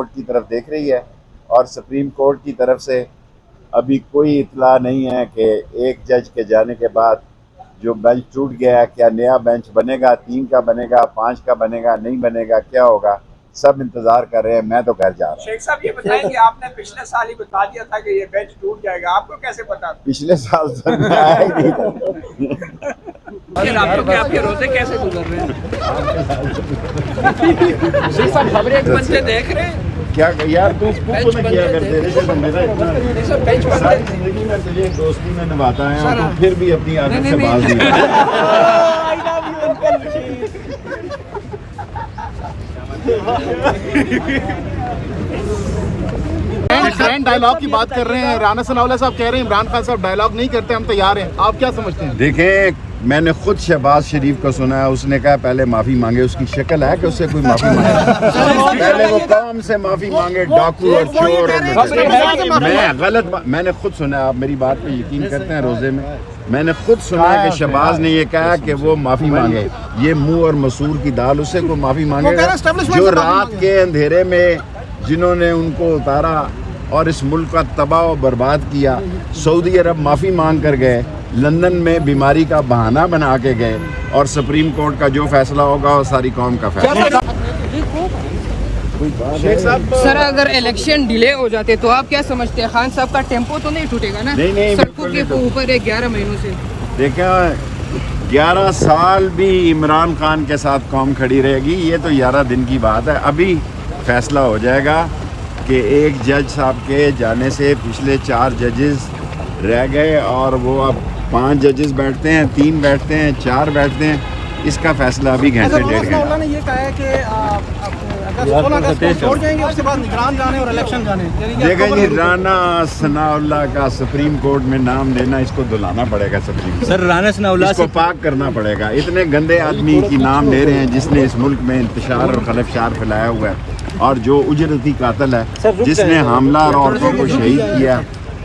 Court کی طرف دیکھ رہی ہے اور سپریم کورٹ کی طرف سے ابھی کوئی اطلاع نہیں ہے کہ ایک جج کے جانے کے بعد جو بینچ ٹوٹ گیا ہے کیا نیا بینچ بنے گا، 3 کا بنے گا، 5 کا بنے گا، نہیں بنے گا، کیا ہوگا، سب انتظار کر رہے ہیں. میں تو گھر جا رہا ہوں. شیخ صاحب یہ بتائیں کہ آپ نے پچھلے سال ہی بتا دیا تھا کہ یہ بینچ ٹوٹ جائے گا، آپ کو کیسے پتا تھا؟ پچھلے سال تو میں آیا ہی نہیں تھا. رابطوں کے آپ کے روزے کیسے گزر رہے ہیں؟ شیخ صاحب خبریں ایک بندے دیکھ رہے ہیں کیا یار تو اس کو نہ کیا کرتے تھے، میرا اتنا ساری زندگی میں تجھے دوستی میں نبھاتا ہے اور تو پھر بھی اپنی عادت سے باز نہیں. ٹرینڈ ڈائلاگ کی بات کر رہے ہیں، رانا ثناء اللہ صاحب کہہ رہے ہیں عمران خان صاحب ڈائلاگ نہیں کرتے، ہم تیار ہیں، آپ کیا سمجھتے ہیں؟ دیکھیں میں نے خود شہباز شریف کو سنا ہے، اس نے کہا پہلے معافی مانگے. اس کی شکل ہے کہ اس سے کوئی معافی مانگے؟ پہلے وہ قوم سے معافی مانگے، ڈاکو اور چور اور میں نے خود سنا ہے. آپ میری بات پہ یقین کرتے ہیں؟ روزے میں نے خود سنا ہے کہ شہباز نے یہ کہا کہ وہ معافی مانگے. یہ منہ اور مسور کی دال، اس سے کوئی معافی مانگے گا؟ جو رات کے اندھیرے میں جنہوں نے ان کو اتارا اور اس ملک کا تباہ و برباد کیا، سعودی عرب معافی مانگ کر گئے، لندن میں بیماری کا بہانہ بنا کے گئے، اور سپریم کورٹ کا جو فیصلہ ہوگا وہ ساری قوم کا فیصلہ. سر اگر الیکشن ڈیلے ہو جاتے تو آپ کیا سمجھتے ہیں خان صاحب کا ٹیمپو تو نہیں ٹوٹے گا نا؟ نہیں سڑکوں کے اوپر 11 مہینوں سے دیکھیں 11 سال بھی عمران خان کے ساتھ قوم کھڑی رہے گی، یہ تو 11 دن کی بات ہے. ابھی فیصلہ ہو جائے گا کہ ایک جج صاحب کے جانے سے پچھلے 4 ججز رہ گئے اور وہ اب 5 ججز بیٹھتے ہیں، 3 بیٹھتے ہیں، 4 بیٹھتے ہیں. اس کا فیصلہ ابھی گھنٹے 1.5 گھنٹے. نے یہ کہا ہے کہ اگر 16 اگست کو چھوڑ جائیں گے اس کے بعد نگران جانے اور الیکشن جانے. دیکھیں جی، رانا ثناء اللہ کا سپریم کورٹ میں نام لینا، اس کو دلانا پڑے گا. سپریم سر رانا ثناء اللہ اس کو پاک کرنا پڑے گا. اتنے گندے آدمی کی نام لے رہے ہیں جس نے اس ملک میں انتشار اور خلفشار پھیلایا ہوا ہے، اور جو اجرتی قاتل ہے، جس نے حاملہ اور عورتوں کو شہید کیا،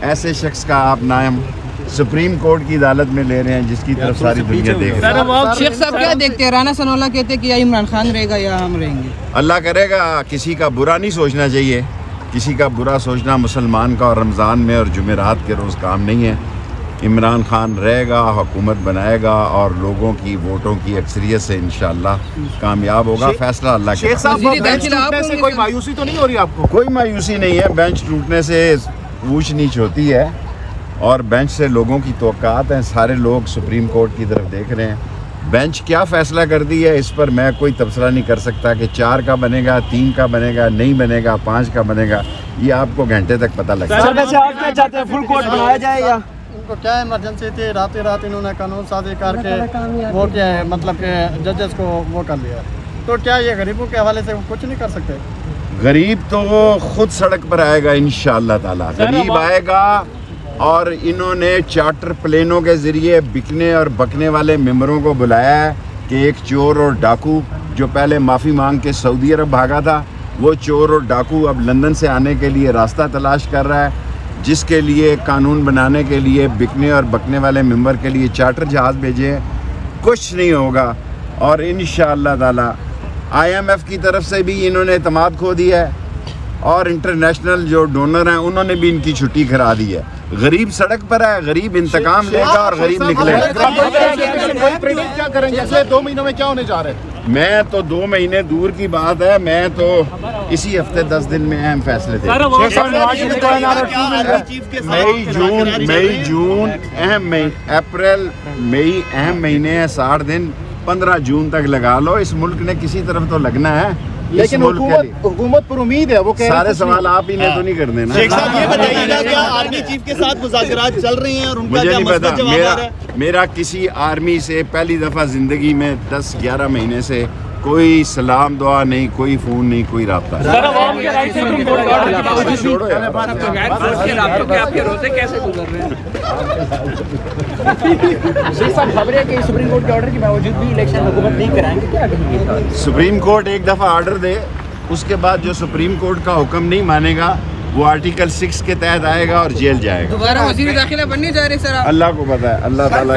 ایسے شخص کا آپ نام سپریم کورٹ کی عدالت میں لے رہے ہیں جس کی طرف ساری دنیا دیکھ رہی ہے. شیخ صاحب کیا دیکھتے ہیں؟ رانا ثناء اللہ کہتے ہیں کہ یا عمران خان رہے گا یا ہم رہیں گے. اللہ کرے گا. کسی کا برا نہیں سوچنا چاہیے، کسی کا برا سوچنا مسلمان کا اور رمضان میں اور جمعرات کے روز کام نہیں ہے. عمران خان رہے گا، حکومت بنائے گا اور لوگوں کی ووٹوں کی اکثریت سے انشاءاللہ کامیاب ہوگا. فیصلہ اللہ کے شیخ صاحب بینچ ٹوٹنے سے کوئی مایوسی تو نہیں ہو رہی آپ کو؟ کوئی مایوسی نہیں ہے. بینچ ٹوٹنے سے اونچ نیچ ہوتی ہے اور بینچ سے لوگوں کی توقعات ہیں. سارے لوگ سپریم کورٹ کی طرف دیکھ رہے ہیں. بینچ کیا فیصلہ کر دی ہے اس پر میں کوئی تبصرہ نہیں کر سکتا کہ 4 کا بنے گا، 3 کا بنے گا، نہیں بنے گا، 5 کا بنے گا. یہ آپ کو گھنٹے تک پتہ لگ جائے گا. ویسے آپ کیا چاہتے ہیں، فل کورٹ بنایا جائے یا ان کو کیا ایمرجنسی تھی؟ رات انہوں نے قانون سازی کر کے وہ کیا ہے مطلب کہ ججز کو وہ کر لیا، تو کیا یہ غریبوں کے حوالے سے کچھ نہیں کر سکتے؟ غریب تو خود سڑک پر آئے گا انشاءاللہ تعالی. غریب آئے گا اور انہوں نے چارٹر پلینوں کے ذریعے بکنے اور بکنے والے ممبروں کو بلایا ہے کہ ایک چور اور ڈاکو جو پہلے معافی مانگ کے سعودی عرب بھاگا تھا، وہ چور اور ڈاکو اب لندن سے آنے کے لیے راستہ تلاش کر رہا ہے، جس کے لیے قانون بنانے کے لیے بکنے اور بکنے والے ممبر کے لیے چارٹر جہاز بھیجے ہیں. کچھ نہیں ہوگا اور انشاءاللہ تعالی IMF کی طرف سے بھی انہوں نے اعتماد کھو دیا ہے اور انٹرنیشنل جو ڈونر ہیں انہوں نے بھی ان کی چھٹی کرا دی ہے. غریب سڑک پر ہے، غریب انتقام لے گا اور غریب نکلے گا. کیا کریں گے اگلے 2 مہینوں میں؟ کیا ہونے جا رہا ہے؟ میں تو 2 مہینے دور کی بات ہے، میں تو اسی ہفتے 10 دن میں اہم فیصلے دے مئی جون اہم اپریل مئی اہم مہینے ہیں. 60 دن 15 جون تک لگا لو. اس ملک نے کسی طرف تو لگنا ہے. لیکن حکومت پر امید ہے، وہ سارے سوال آپ ہی نے تو نہیں کر دینا. شیخ صاحب یہ بتائیے گا کیا آرمی چیف کے ساتھ مذاکرات چل رہی ہیں اور ان کا مجھے کیا نہیں مثبت جواب آ رہا ہے؟ میرا کسی آرمی سے پہلی دفعہ زندگی میں 10-11 مہینے سے کوئی سلام دعا نہیں، کوئی فون نہیں، کوئی رابطہ نہیں. آپ کے روزے کیسے گزر رہے ہیں؟ شیخ صاحب خبریں ہیں کہ سپریم کورٹ کے آرڈر کے باوجود بھی الیکشن حکومت نہیں کرائیں گے، کیا کہیں گے؟ سپریم کورٹ ایک دفعہ آرڈر دے، اس کے بعد جو سپریم کورٹ کا حکم نہیں مانے گا وہ آرٹیکل 6 کے تحت آئے گا اور جیل جائے گا. دوبارہ وزیر داخلہ بننے جا رہے سر آپ؟ اللہ کو پتہ ہے. اللہ تعالیٰ